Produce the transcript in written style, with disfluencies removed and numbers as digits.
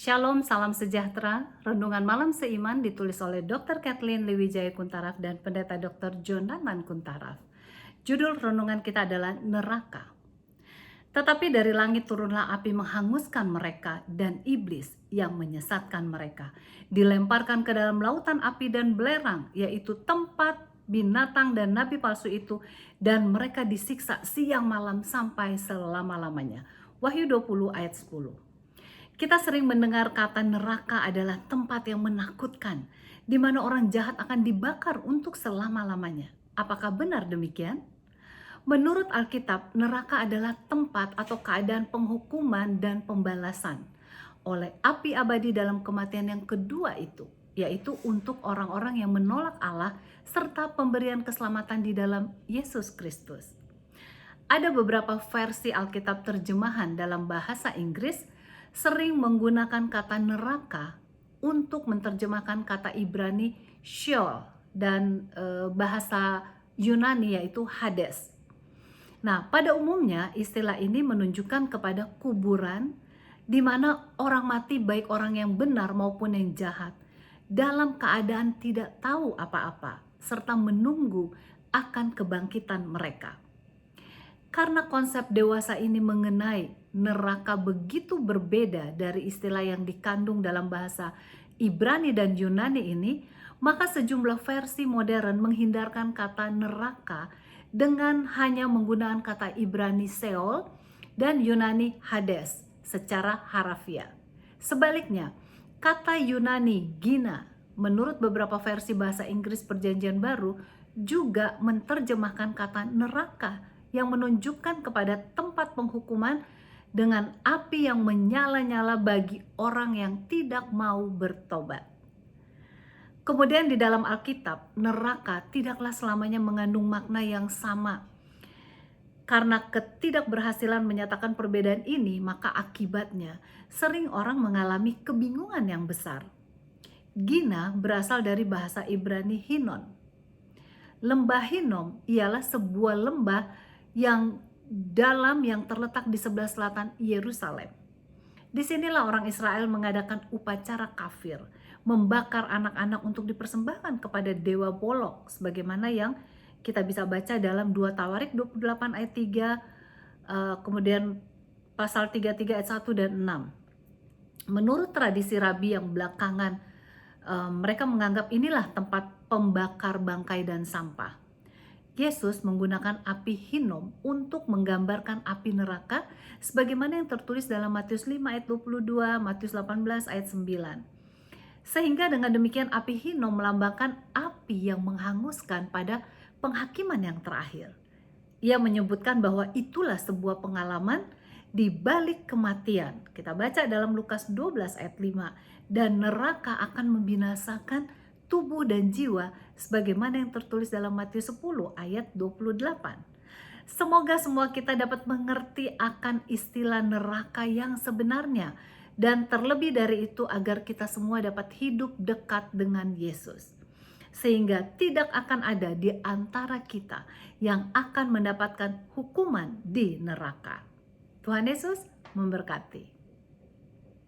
Shalom, salam sejahtera. Renungan malam seiman ditulis oleh Dr. Kathleen Lewijaya Kuntaraf dan Pendeta Dr. Jonaman Kuntaraf. Judul renungan kita adalah neraka. Tetapi dari langit turunlah api menghanguskan mereka, dan iblis yang menyesatkan mereka dilemparkan ke dalam lautan api dan belerang, yaitu tempat binatang dan nabi palsu itu, dan mereka disiksa siang malam sampai selama-lamanya. Wahyu 20 ayat 10. Kita sering mendengar kata neraka adalah tempat yang menakutkan, di mana orang jahat akan dibakar untuk selama-lamanya. Apakah benar demikian? Menurut Alkitab, neraka adalah tempat atau keadaan penghukuman dan pembalasan oleh api abadi dalam kematian yang kedua itu, yaitu untuk orang-orang yang menolak Allah serta pemberian keselamatan di dalam Yesus Kristus. Ada beberapa versi Alkitab terjemahan dalam bahasa Inggris sering menggunakan kata neraka untuk menerjemahkan kata Ibrani Sheol dan bahasa Yunani yaitu Hades. Nah, pada umumnya istilah ini menunjukkan kepada kuburan di mana orang mati, baik orang yang benar maupun yang jahat, dalam keadaan tidak tahu apa-apa serta menunggu akan kebangkitan mereka. Karena konsep dewasa ini mengenai neraka begitu berbeda dari istilah yang dikandung dalam bahasa Ibrani dan Yunani ini, maka sejumlah versi modern menghindarkan kata neraka dengan hanya menggunakan kata Ibrani Sheol dan Yunani Hades secara harafiah. Sebaliknya, kata Yunani Gina menurut beberapa versi bahasa Inggris Perjanjian Baru juga menerjemahkan kata neraka yang menunjukkan kepada tempat penghukuman dengan api yang menyala-nyala bagi orang yang tidak mau bertobat. Kemudian di dalam Alkitab, neraka tidaklah selamanya mengandung makna yang sama. Karena ketidakberhasilan menyatakan perbedaan ini, maka akibatnya sering orang mengalami kebingungan yang besar. Gina berasal dari bahasa Ibrani Hinnom. Lembah Hinnom ialah sebuah lembah yang dalam yang terletak di sebelah selatan Yerusalem. Disinilah orang Israel mengadakan upacara kafir, membakar anak-anak untuk dipersembahkan kepada dewa Molok, sebagaimana yang kita bisa baca dalam 2 Tawarik 28 ayat 3, kemudian pasal 33 ayat 1 dan 6. Menurut tradisi rabi yang belakangan, mereka menganggap inilah tempat pembakar bangkai dan sampah. Yesus menggunakan api Hinnom untuk menggambarkan api neraka sebagaimana yang tertulis dalam Matius 5 ayat 22, Matius 18 ayat 9. Sehingga dengan demikian api Hinnom melambangkan api yang menghanguskan pada penghakiman yang terakhir. Ia menyebutkan bahwa itulah sebuah pengalaman di balik kematian. Kita baca dalam Lukas 12 ayat 5, dan neraka akan membinasakan tubuh dan jiwa sebagaimana yang tertulis dalam Matius 10 ayat 28. Semoga semua kita dapat mengerti akan istilah neraka yang sebenarnya, dan terlebih dari itu agar kita semua dapat hidup dekat dengan Yesus, sehingga tidak akan ada di antara kita yang akan mendapatkan hukuman di neraka. Tuhan Yesus memberkati.